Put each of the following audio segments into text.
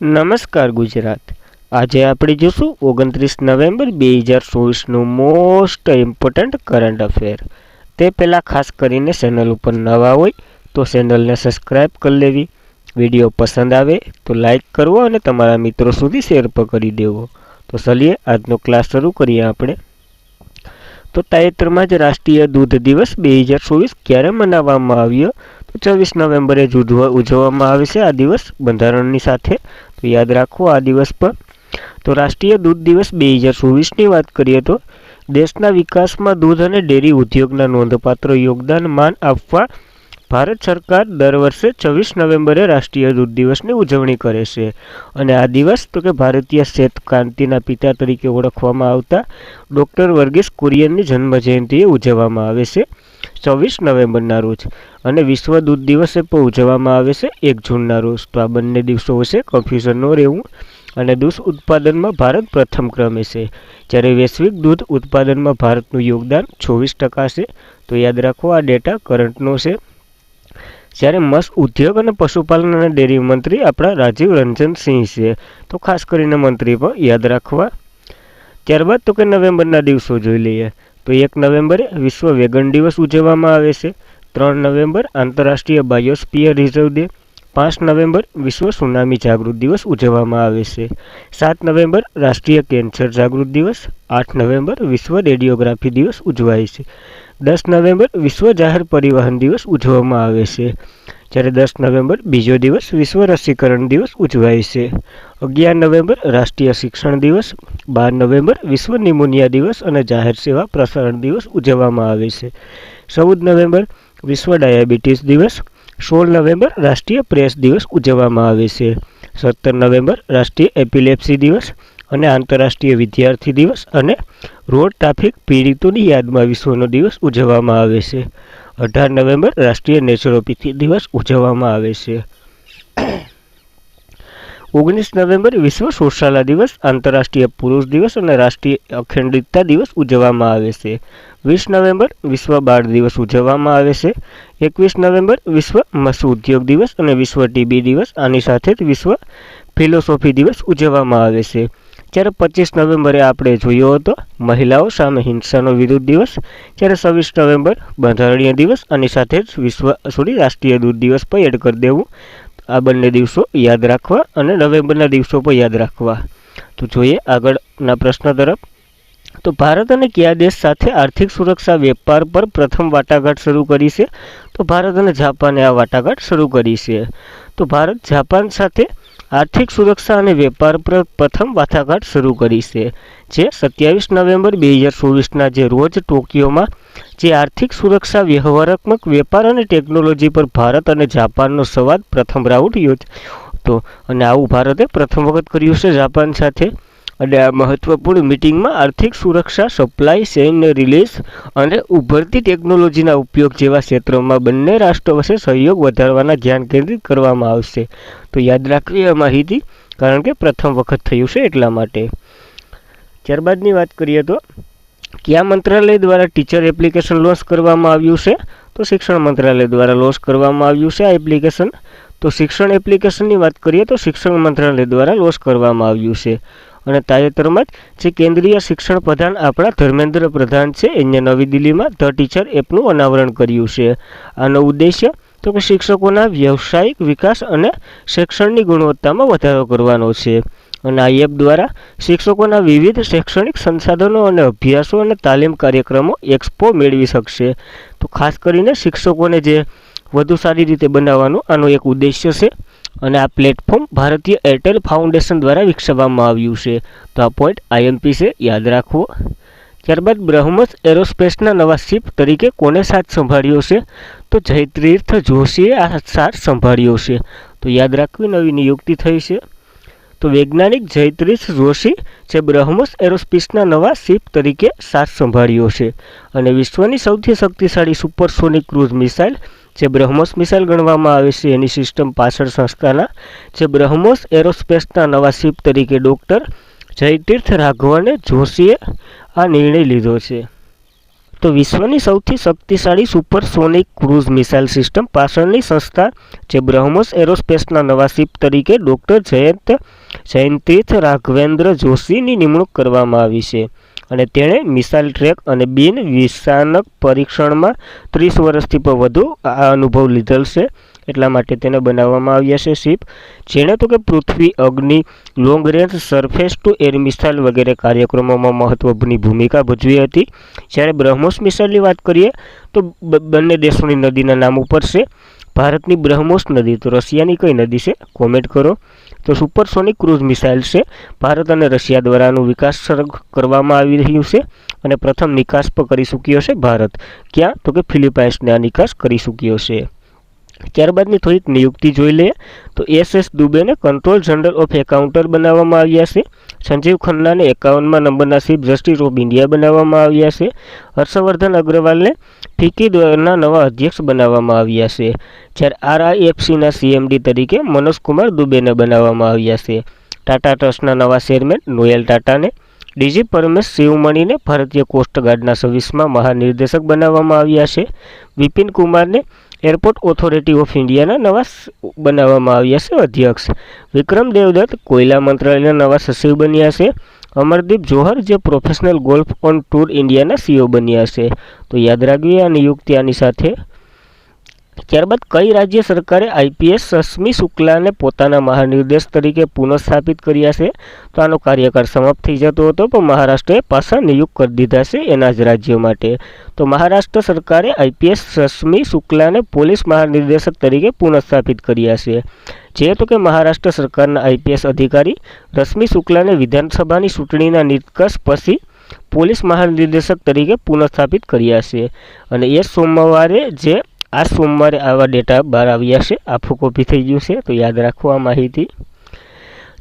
નમસ્કાર ગુજરાત. આજે આપણે જોશું 29 નવેમ્બર 2024નું મોસ્ટ ઇમ્પોર્ટન્ટ કરંટ અફેર. તે પહેલાં ખાસ કરીને ચેનલ ઉપર નવા હોય તો ચેનલને સબસ્ક્રાઈબ કરી લેવી, વિડીયો પસંદ આવે તો લાઈક કરવો અને તમારા મિત્રો સુધી શેર પણ કરી દેવો. તો ચલીએ આજનો ક્લાસ શરૂ કરીએ આપણે. તો તાજેતરમાં જ રાષ્ટ્રીય દૂધ દિવસ 2024 ક્યારે મનાવવામાં આવ્યો? તો 24 નવેમ્બરે જ ઉજવવામાં આવે છે આ દિવસ બંધારણની સાથે. તો યાદ રાખો આ દિવસ પર. તો રાષ્ટ્રીય દૂધ દિવસ 2024ની વાત કરીએ તો દેશના વિકાસમાં દૂધ અને ડેરી ઉદ્યોગના નોંધપાત્ર યોગદાન માન આપવા ભારત સરકાર દર વર્ષે 24 નવેમ્બરે રાષ્ટ્રીય દૂધ દિવસની ઉજવણી કરે છે. અને આ દિવસ તો કે ભારતીય શ્વેત ક્રાંતિના પિતા તરીકે ઓળખવામાં આવતા ડૉક્ટર વર્ગીસ કુરિયનની જન્મજયંતિએ ઉજવવામાં આવે છે 24 નવેમ્બરના રોજ. અને વિશ્વ દૂધ દિવસે પણ ઉજવવામાં આવે છે 1 જૂનના રોજ. તો આ બંને દિવસો વિશે કન્ફ્યુઝન ન રહેવું. અને દૂધ ઉત્પાદનમાં ભારત પ્રથમ ક્રમે છે, જ્યારે વૈશ્વિક દૂધ ઉત્પાદનમાં ભારતનું યોગદાન 26% છે. તો યાદ રાખો આ ડેટા કરંટનો છે. જ્યારે મત્સ્ય ઉદ્યોગ અને પશુપાલન અને ડેરી મંત્રી આપણા રાજીવ રંજન સિંહ છે. તો ખાસ કરીને મંત્રી પણ યાદ રાખવા. ત્યારબાદ તો કે નવેમ્બરના દિવસો જોઈ લઈએ. તો 1 નવેમ્બરે વિશ્વ વેગન દિવસ ઉજવવામાં આવે છે. 3 નવેમ્બર આંતરરાષ્ટ્રીય બાયોસ્ફિયર રિઝર્વ ડે. 5 નવેમ્બર વિશ્વ સુનામી જાગૃત દિવસ ઉજવવામાં આવે છે. 7 નવેમ્બર રાષ્ટ્રીય કેન્સર જાગૃત દિવસ. 8 નવેમ્બર વિશ્વ રેડિયોગ્રાફી દિવસ ઉજવાય છે. 10 નવેમ્બર વિશ્વ જાહેર પરિવહન દિવસ ઉજવવામાં આવે છે. જ્યારે 10 નવેમ્બર બીજો દિવસ વિશ્વ રસીકરણ દિવસ ઉજવાય છે. 11 નવેમ્બર રાષ્ટ્રીય શિક્ષણ દિવસ. 12 નવેમ્બર વિશ્વ નિમોનિયા દિવસ અને જાહેર સેવા પ્રસારણ દિવસ ઉજવવામાં આવે છે. 14 નવેમ્બર વિશ્વ ડાયાબિટીસ દિવસ. 16 નવેમ્બર રાષ્ટ્રીય પ્રેસ દિવસ ઉજવવામાં આવે છે. 17 નવેમ્બર રાષ્ટ્રીય એપિલેપ્સી દિવસ અને આંતરરાષ્ટ્રીય વિદ્યાર્થી દિવસ અને રોડ ટ્રાફિક પીડિતોની યાદમાં વિશ્વનો દિવસ ઉજવવામાં આવે છે. 18 નવેમ્બર રાષ્ટ્રીય નેચરોપેથી દિવસ ઉજવવામાં આવે છે. 19 નવેમ્બર વિશ્વ શૌચાલય દિવસ, આંતરરાષ્ટ્રીય પુરુષ દિવસ અને રાષ્ટ્રીય અખંડિતતા દિવસ ઉજવવામાં આવે છે. 20 નવેમ્બર વિશ્વ બાળ દિવસ ઉજવવામાં આવે છે. 21 નવેમ્બર વિશ્વ મત્સ્ય ઉદ્યોગ દિવસ અને વિશ્વ ટીબી દિવસ. આની સાથે જ વિશ્વ ફિલોસોફી દિવસ ઉજવવામાં આવે છે. જ્યારે 25 નવેમ્બરે આપણે જોયો હતો મહિલાઓ સામે હિંસાનો વિરોધ દિવસ. જ્યારે 26 નવેમ્બર બંધારણીય દિવસ. આની સાથે જ રાષ્ટ્રીય દૂધ દિવસ પણ એડ કરી દેવું. આ બંને દિવસો યાદ રાખવા અને નવેમ્બરના દિવસો પણ યાદ રાખવા. તો જોઈએ આગળના પ્રશ્ન તરફ. તો ભારત અને કયા દેશ સાથે આર્થિક સુરક્ષા વેપાર પર પ્રથમ વાટાઘાટ શરૂ કરી છે? તો ભારત અને જાપાને આ વાટાઘાટ શરૂ કરી છે. તો ભારત જાપાન સાથે આર્થિક સુરક્ષા અને વેપાર પર પ્રથમ વાટાઘાટ શરૂ કરી છે, જે 27 નવેમ્બર 2024ના જે રોજ ટોક્યોમાં જે આર્થિક સુરક્ષા, વ્યવહારાત્મક વેપાર અને ટેકનોલોજી પર ભારત અને જાપાનનો સંવાદ પ્રથમ રાઉન્ડ યોજાયો હતો. અને આવું ભારતે પ્રથમ વખત કર્યું છે જાપાન સાથે. અને આ મહત્વપૂર્ણ મિટિંગમાં આર્થિક સુરક્ષા, સપ્લાય ચેઇન રિલીઝ અને ઉભરતી ટેકનોલોજીના ઉપયોગ જેવા ક્ષેત્રોમાં બંને રાષ્ટ્રો વચ્ચે સહયોગ વધારવાના ધ્યાન કેન્દ્રિત કરવામાં આવશે. તો યાદ રાખવી આ માહિતી, કારણ કે પ્રથમ વખત થયું છે એટલા માટે. ત્યારબાદની વાત કરીએ તો કયા મંત્રાલય દ્વારા ટીચર એપ્લિકેશન લોન્ચ કરવામાં આવ્યું છે? તો શિક્ષણ મંત્રાલય દ્વારા લોન્ચ કરવામાં આવ્યું છે આ એપ્લિકેશન. તો શિક્ષણ એપ્લિકેશનની વાત કરીએ તો શિક્ષણ મંત્રાલય દ્વારા લોન્ચ કરવામાં આવ્યું છે. અને તાજેતરમાં જ જે કેન્દ્રીય શિક્ષણ પ્રધાન આપણા ધર્મેન્દ્ર પ્રધાન છે, એને નવી દિલ્હીમાં ધ ટીચર એપનું અનાવરણ કર્યું છે. આનો ઉદ્દેશ્ય તો કે શિક્ષકોના વ્યવસાયિક વિકાસ અને શિક્ષણની ગુણવત્તામાં વધારો કરવાનો છે. અને આ એપ દ્વારા શિક્ષકોના વિવિધ શૈક્ષણિક સંસાધનો અને અભ્યાસો અને તાલીમ કાર્યક્રમો એક્સપો મેળવી શકશે. તો ખાસ કરીને શિક્ષકોને જે વધુ સારી રીતે બનાવવાનો આનો એક ઉદ્દેશ્ય છે. અને આ પ્લેટફોર્મ ભારતીય એરટેલ ફાઉન્ડેશન દ્વારા વિકસાવવામાં આવ્યું છે. તો આ પોઈન્ટ આઈએમપી છે, યાદ રાખવો. ત્યારબાદ બ્રહ્મોસ એરોસ્પેસના નવા ચીફ તરીકે કોને સાથ સંભાળ્યો છે? તો જયતીર્થ જોશીએ આ સાથ સંભાળ્યો છે. તો યાદ રાખવી નવી નિયુક્તિ થઈ છે. તો વૈજ્ઞાનિક જયતીર્થ જોશી જે બ્રહ્મોસ એરોસ્પેસના નવા ચીફ તરીકે સાથ સંભાળ્યો છે. અને વિશ્વની સૌથી શક્તિશાળી સુપરસોનિક ક્રૂઝ મિસાઇલ જે બ્રહ્મોસ મિસાઇલ ગણવામાં આવે છે, એની સિસ્ટમ પાછળ સંસ્થાના જે બ્રહ્મોસ એરોસ્પેસના નવા ચીફ તરીકે ડૉક્ટર જયતીર્થ રાઘવને જોશીએ આ નિર્ણય લીધો છે. તો વિશ્વની સૌથી શક્તિશાળી સુપરસોનિક ક્રૂઝ મિસાઇલ સિસ્ટમ પાછળની સંસ્થા જે બ્રહ્મોસ એરોસ્પેસના નવા શિપ તરીકે ડૉક્ટર જયંતીર્થ રાઘવેન્દ્ર જોશીની નિમણૂક કરવામાં આવી છે અને તેણે મિસાઇલ ટ્રેક અને બિન વિષાનક પરીક્ષણમાં 30 વર્ષથી પણ વધુ આ અનુભવ લીધેલ છે, એટલા માટે તેને બનાવવામાં આવ્યા છે શિપ, જેણે તો કે પૃથ્વી, અગ્નિ, long range surface two air missile વગેરે કાર્યક્રમોમાં મહત્વની ભૂમિકા ભજવી હતી. જ્યારે બ્રહ્મોસ મિસાઇલની વાત કરીએ તો બંને દેશોની નદીના નામ ઉપર છે. ભારતની બ્રહ્મોસ નદી તો રશિયાની કઈ નદી છે કોમેન્ટ કરો. તો સુપરસોનિક ક્રૂઝ મિસાઇલ છે, ભારત અને રશિયા દ્વારા આનું વિકાસ કરવામાં આવી રહ્યું છે અને પ્રથમ નિકાસ પણ કરી ચૂક્યો છે ભારત. ક્યાં તો કે ફિલિપાઇન્સને આ નિકાસ કરી ચૂક્યો છે. ત્યારબાદની થોડીક નિયુક્તિ જોઈ લઈએ તો SS દુબેને કંટ્રોલ જનરલ ઓફ એકાઉન્ટર બનાવવામાં આવ્યા છે. સંજીવ ખન્નાને 51મા નંબરના ચીફ જસ્ટિસ ઓફ ઇન્ડિયા બનાવવામાં આવ્યા છે. હર્ષવર્ધન અગ્રવાલને ફિક્કી દ્વારા નવા અધ્યક્ષ બનાવવામાં આવ્યા છે. જ્યારે RIFCના CMD તરીકે મનોજ કુમાર દુબેને બનાવવામાં આવ્યા છે. ટાટા ટ્રસ્ટના નવા ચેરમેન નોયલ ટાટાને, DG પરમેશ શિવમણીને ભારતીય કોસ્ટગાર્ડના 26મા મહાનિર્દેશક બનાવવામાં આવ્યા છે. વિપિન કુમારને એરપોર્ટ ઓથોરિટી ઓફ ઇન્ડિયાના નવા બનાવવામાં આવ્યા છે અધ્યક્ષ. વિક્રમ દેવદત્ત કોયલા મંત્રાલયના નવા સચિવ બન્યા છે. અમરદીપ જોહર જે પ્રોફેશનલ ગોલ્ફ ઓન ટૂર ઇન્ડિયાના CEO બન્યા છે. તો યાદ રાખવી આ નિયુક્તિ આની સાથે. ત્યારબાદ કઈ રાજ્ય સરકારે IPS રશ્મિ શુક્લાને પોતાના મહાનિર્દેશક તરીકે પુનઃસ્થાપિત કર્યા છે? તો આનો કાર્યકાળ સમાપ્ત થઈ જતો હતો પણ મહારાષ્ટ્રએ પાછા નિયુક્ત કરી દીધા છે એના જ રાજ્યો માટે. તો મહારાષ્ટ્ર સરકારે IPS રશ્મિ શુક્લાને પોલીસ મહાનિર્દેશક તરીકે પુનઃસ્થાપિત કર્યા છે. જે તો કે મહારાષ્ટ્ર સરકારના IPS અધિકારી રશ્મિ શુક્લાને વિધાનસભાની ચૂંટણીના નિષ્કર્ષ પછી પોલીસ મહાનિર્દેશક તરીકે પુનઃસ્થાપિત કર્યા છે અને એ સોમવારે આવા ડેટા બહાર આવ્યા છે. આખું કોપી થઈ ગયું છે, તો યાદ રાખો આ માહિતી.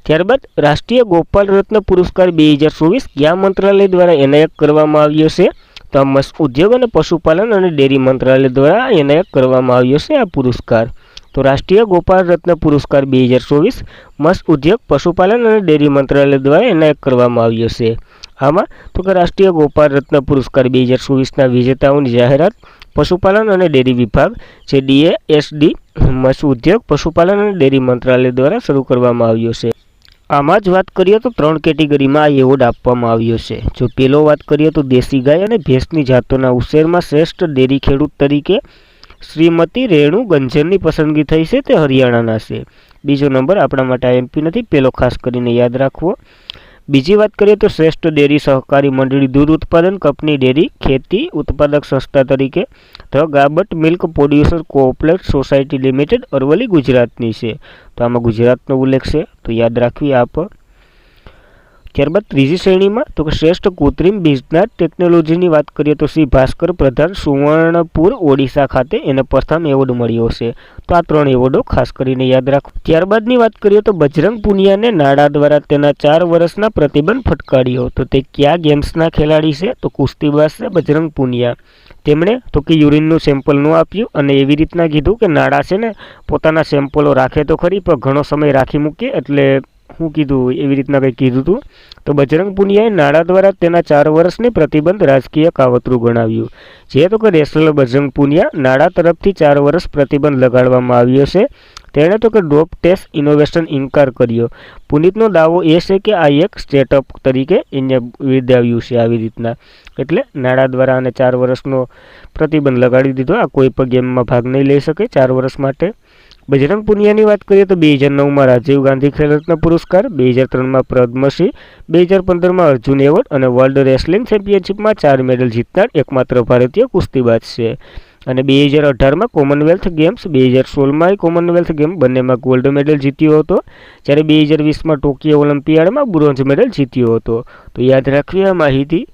ત્યારબાદ રાષ્ટ્રીય ગોપાલ રત્ન પુરસ્કાર 2024 કયા મંત્રાલય દ્વારા એનાયત કરવામાં આવ્યો છે? તો ઉદ્યોગ અને પશુપાલન અને ડેરી મંત્રાલય દ્વારા એનાયત કરવામાં આવ્યો છે આ પુરસ્કાર. તો રાષ્ટ્રીય ગોપાલ રત્ન પુરસ્કાર 2024 મત્સ્ય ઉદ્યોગ, પશુપાલન અને ડેરી મંત્રાલય દ્વારા એનાયત કરવામાં આવ્યો છે. આમાં તો કે રાષ્ટ્રીય ગોપાલ રત્ન પુરસ્કાર 2024ના વિજેતાઓની જાહેરાત પશુપાલન અને ડેરી વિભાગ જે DASD મત્સ્ય ઉદ્યોગ, પશુપાલન અને ડેરી મંત્રાલય દ્વારા શરૂ કરવામાં આવ્યો છે. આમાં જ વાત કરીએ તો 3 કેટેગરીમાં આ એવોર્ડ આપવામાં આવ્યો છે. જો પહેલો વાત કરીએ તો દેશી ગાય અને ભેંસની જાતોના ઉછેરમાં શ્રેષ્ઠ ડેરી ખેડૂત તરીકે શ્રીમતી રેણુ ગંજરની પસંદગી થઈ છે, તે હરિયાણાના છે. બીજો નંબર આપણા માટે MP નથી, પહેલો ખાસ કરીને યાદ રાખવો. બીજી વાત કરીએ તો શ્રેષ્ઠ ડેરી સહકારી મંડળી દૂધ ઉત્પાદન કંપની ડેરી ખેતી ઉત્પાદક સંસ્થા તરીકે the Gabat milk producer cooperative society limited Aravalli ગુજરાતની છે. તો આમાં ગુજરાતનો ઉલ્લેખ છે, તો યાદ રાખવી આપ. ત્યારબાદ ત્રીજી શ્રેણીમાં તો કે શ્રેષ્ઠ કૃત્રિમ બીજનાટ ટેકનોલોજીની વાત કરીએ તો શ્રી ભાસ્કર પ્રધાન સુવર્ણપુર ઓડિશા ખાતે એને પ્રથમ એવોર્ડ મળ્યો છે. તો આ 3 એવોર્ડો ખાસ કરીને યાદ રાખો. ત્યારબાદની વાત કરીએ તો બજરંગ પુનિયાને નાડા દ્વારા તેના 4 વર્ષના પ્રતિબંધ ફટકાર્યો. તો તે કયા ગેમ્સના ખેલાડી છે? તો કુસ્તીબાજ છે બજરંગ પુનિયા. તેમણે તો કે યુરિનનું સેમ્પલ ન આપ્યું અને એવી રીતના કીધું કે નાડા છે ને પોતાના સેમ્પલો રાખે તો ખરી પણ ઘણો સમય રાખી મૂકે, એટલે હું કીધું એવી રીતના કંઈ કીધું હતું. તો બજરંગ પુનિયાએ નાડા દ્વારા તેના 4 વર્ષની પ્રતિબંધ રાજકીય કાવતરું ગણાવ્યું. જે તો કે રેસલર બજરંગ પુનિયા નાડા તરફથી 4 વર્ષ પ્રતિબંધ લગાડવામાં આવ્યો છે. તેણે તો કે ડોપ ટેસ્ટ ઇનોવેશન ઇનકાર કર્યો. પુનિતનો દાવો એ છે કે આ એક સ્ટેટઅપ તરીકે એને વિધાવ્યું છે આવી રીતના, એટલે નાડા દ્વારા આને 4 વર્ષનો પ્રતિબંધ લગાડી દીધો. આ કોઈ પણ ગેમમાં ભાગ નહીં લઈ શકે 4 વર્ષ માટે. બજરંગ પુનિયાની વાત કરીએ તો 2009માં રાજીવ ગાંધી ખેલરત્ન પુરસ્કાર, 2003માં પદ્મશ્રી, 2015માં અર્જુન એવોર્ડ અને વર્લ્ડ રેસલિંગ ચેમ્પિયનશિપમાં 4 મેડલ જીતનાર એકમાત્ર ભારતીય કુસ્તીબાજ છે. અને 2018માં કોમનવેલ્થ ગેમ્સ, 2016માં કોમનવેલ્થ ગેમ બંનેમાં ગોલ્ડ મેડલ જીત્યો હતો. જ્યારે 2020માં ટોકિયો ઓલિમ્પિયાડમાં બ્રોન્ઝ મેડલ જીત્યો હતો. તો યાદ રાખવી આ માહિતી.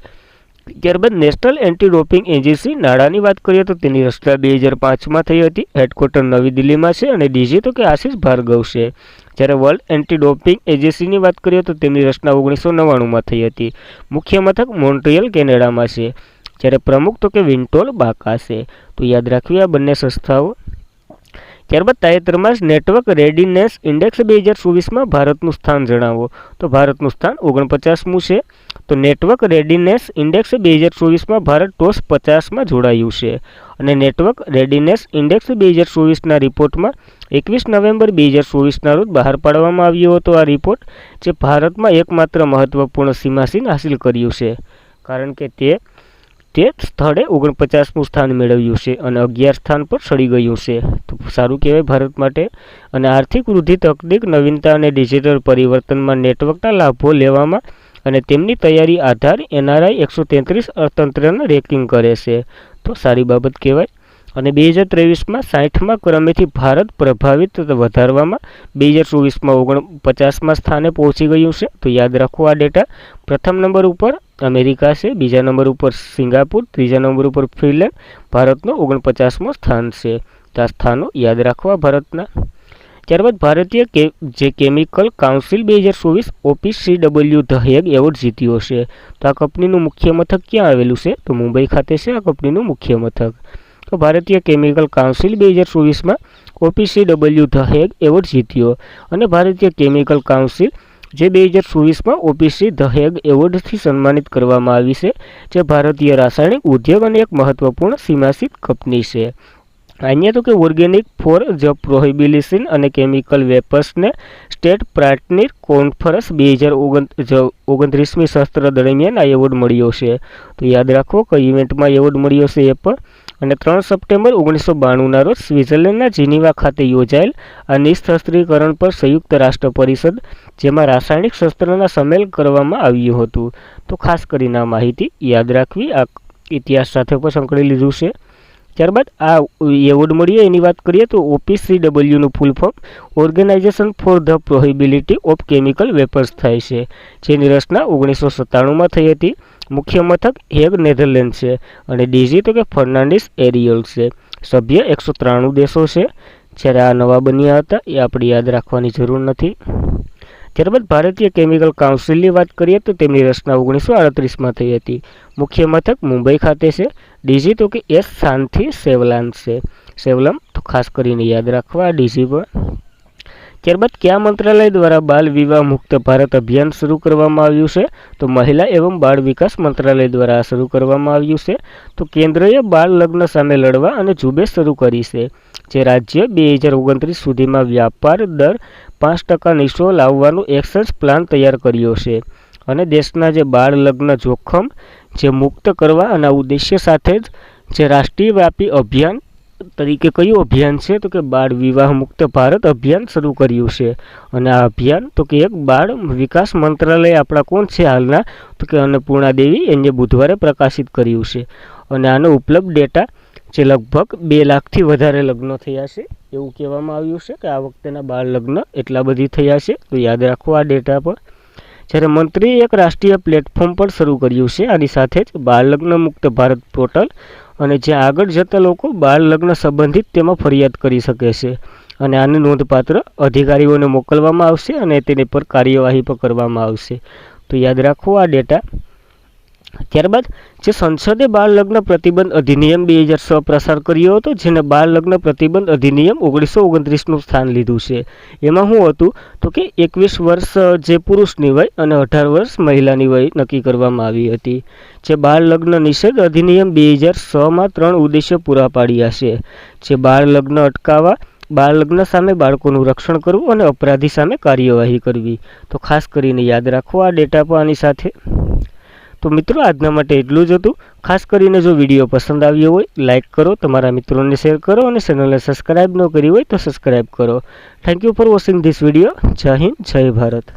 ત્યારબાદ નેશનલ એન્ટી ડોપિંગ એજન્સી નાડાની વાત કરીએ તો તેની રચના 2005માં થઈ હતી. હેડક્વાર્ટર નવી દિલ્હીમાં છે અને DG તો કે આશિષ ભાર્ગવ છે. જ્યારે વર્લ્ડ એન્ટી ડોપિંગ એજન્સીની વાત કરીએ તો તેમની રચના 1999માં થઈ હતી. મુખ્ય મથક મોન્ટ્રિયલ કેનેડામાં છે. જ્યારે પ્રમુખ તો કે વિન્ટોલ બાકા છે. તો યાદ રાખવી આ બંને સંસ્થાઓ. ત્યારબાદ તાજેતરમાં જ નેટવર્ક રેડીનેસ ઇન્ડેક્સ 2024માં ભારતનું સ્થાન જણાવો. તો ભારતનું સ્થાન 49મું છે. તો નેટવર્ક રેડીનેસ ઇન્ડેક્સ 2024માં ભારત ટોપ 50માં જોડાયું છે અને નેટવર્ક રેડીનેસ ઇન્ડેક્સ 2024ના રિપોર્ટમાં 21 નવેમ્બર 2024ના રોજ બહાર પાડવામાં આવ્યો હતો. આ રિપોર્ટ જે ભારતમાં એકમાત્ર મહત્વપૂર્ણ સીમાસીન હાંસિલ કર્યું છે, કારણ કે તે સ્થળે 49મું સ્થાન મેળવ્યું છે અને 11 સ્થાન પર ચડી ગયું છે. તો સારું કહેવાય ભારત માટે. અને આર્થિક વૃદ્ધિ, તકનીક નવીનતા અને ડિજિટલ પરિવર્તનમાં નેટવર્કના લાભો લેવામાં અને તેમની તૈયારી આધાર NRI 133 અર્થતંત્રને રેન્કિંગ કરે છે. તો સારી બાબત કહેવાય. અને 2023માં 60મા ક્રમેથી ભારત પ્રભાવિત વધારવામાં 2024માં 49મા સ્થાને પહોંચી ગયું છે. તો યાદ રાખો આ ડેટા. પ્રથમ નંબર ઉપર અમેરિકા છે, બીજા નંબર ઉપર સિંગાપુર, ત્રીજા નંબર ઉપર ફિનલેન્ડ, ભારતનો 49મો સ્થાન છે. તો આ સ્થાનો યાદ રાખવા ભારતના. ત્યારબાદ ભારતીય જે chemical council 2024 OPCW the Hague award જીત્યો છે. તો આ કંપનીનું મુખ્ય મથક ક્યાં આવેલું છે? તો મુંબઈ ખાતે છે આ કંપનીનું મુખ્ય મથક. તો ભારતીય કેમિકલ કાઉન્સિલ 2024માં OPCW ધ હેગ એવોર્ડ જીત્યો અને ભારતીય કેમિકલ કાઉન્સિલ જે 2024માં OPC ધ હેગ એવોર્ડથી સન્માનિત કરવામાં આવી છે, જે ભારતીય રાસાયણિક ઉદ્યોગ અને એક મહત્વપૂર્ણ સીમાસિત કંપની છે. અહીંયા તો કે ઓર્ગેનિક ફોર ધ પ્રોહિબિશન અને કેમિકલ વેપર્સને સ્ટેટ પાર્ટનર કોન્ફરન્સ 2029મી સત્ર દરમિયાન આ એવોર્ડ મળ્યો છે. તો યાદ રાખો કઈ ઇવેન્ટમાં એવોર્ડ મળ્યો છે એ પણ. અને 3 સપ્ટેમ્બર 1992ના રોજ સ્વિટ્ઝરલેન્ડના જીનીવા ખાતે યોજાયેલ આ નિઃશસ્ત્રીકરણ પર સંયુક્ત રાષ્ટ્ર પરિષદ, જેમાં રાસાયણિક શસ્ત્રના સંમેલન કરવામાં આવ્યું હતું. તો ખાસ કરીને આ માહિતી યાદ રાખવી. આ ઇતિહાસ સાથે પણ સંકળી લીધું છે. ત્યારબાદ આ એવોર્ડ મળ્યો એની વાત કરીએ તો OPCWનું full form organisation for the prohibition of chemical weapons થાય છે, જેની રચના 1997માં થઈ હતી. મુખ્ય મથક હેગ નેધરલેન્ડ છે અને ડીજી તો કે ફર્નાન્ડીસ એરિયલ છે. સભ્ય 193 દેશો છે. જ્યારે આ નવા બન્યા હતા એ આપણે યાદ રાખવાની જરૂર નથી. ત્યારબાદ ભારતીય કેમિકલ કાઉન્સિલની વાત કરીએ તો તેમની રચના 1938માં થઈ હતી. મુખ્ય મથક મુંબઈ ખાતે છે. ડીજી તો કે એસ શાંતિ સેવલાન છે. સેવલમ તો ખાસ કરીને યાદ રાખવા ડીજી પર. ત્યારબાદ કયા મંત્રાલય દ્વારા બાલ વિવાહ મુક્ત ભારત અભિયાન શરૂ કરવામાં આવ્યું છે? તો મહિલા એવં બાળ વિકાસ મંત્રાલય દ્વારા શરૂ કરવામાં આવ્યું છે. તો કેન્દ્રએ બાળ લગ્ન સામે લડવા અને ઝુંબેશ શરૂ કરી છે, જે રાજ્ય 2029 સુધીમાં વ્યાપાર દર 5% નીચો લાવવાનો એક્શન પ્લાન તૈયાર કર્યો છે અને દેશના જે બાળ લગ્ન જોખમ જે મુક્ત કરવા અને ઉદ્દેશ્ય સાથે જ જે રાષ્ટ્રવ્યાપી અભિયાન તરીકે કયું અભિયાન છે? તો કે બાળ વિવાહ મુક્ત ભારત અભિયાન શરૂ કર્યું છે. અને આ અભિયાન તો કે એક બાળ વિકાસ મંત્રાલય આપણા કોણ છે હાલના? તો કે અન્નપૂર્ણા દેવી એને બુધવારે પ્રકાશિત કર્યું છે. અને આનો ઉપલબ્ધ ડેટા જે લગભગ 2 લાખથી વધારે લગ્નો થયા છે એવું કહેવામાં આવ્યું છે કે આ વખતેના બાળ લગ્ન એટલા બધી થયા છે. તો યાદ રાખો આ ડેટા પર. જ્યારે મંત્રીએ એક રાષ્ટ્રીય પ્લેટફોર્મ પણ શરૂ કર્યું છે આની સાથે જ બાળ લગ્ન મુક્ત ભારત પોર્ટલ, અને જ્યાં આગળ જતા લોકો બાળ લગ્ન સંબંધિત તેમાં ફરિયાદ કરી શકે છે અને આને નોંધપાત્ર અધિકારીઓને મોકલવામાં આવશે અને તેની પર કાર્યવાહી પણ કરવામાં આવશે. તો યાદ રાખો આ ડેટા. ત્યારબાદ જે સંસદે બાળ લગ્ન પ્રતિબંધ અધિનિયમ 2006 પસાર કર્યો હતો, જેને બાળ લગ્ન પ્રતિબંધ અધિનિયમ 1929નું સ્થાન લીધું છે. એમાં શું હતું? તો કે 21 વર્ષ જે પુરુષની વય અને 18 વર્ષ મહિલાની વય નક્કી કરવામાં આવી હતી. જે બાળ લગ્ન નિષેધ અધિનિયમ 2006માં 3 ઉદ્દેશ્ય પૂરા પાડ્યા છે, જે બાળ લગ્ન અટકાવવા, બાળ લગ્ન સામે બાળકોનું રક્ષણ કરવું અને અપરાધી સામે કાર્યવાહી કરવી. તો ખાસ કરીને યાદ રાખો આ ડેટા પણ આની સાથે. તો મિત્રો આજના માટે એટલું જ હતું. ખાસ કરીને જો વિડીયો પસંદ આવ્યો હોય લાઇક કરો, તમારા મિત્રોને શેર કરો અને ચેનલને સબસ્ક્રાઈબ ન કરી હોય તો સબસ્ક્રાઈબ કરો. Thank you for watching this video. જય હિન્દ, જય ભારત.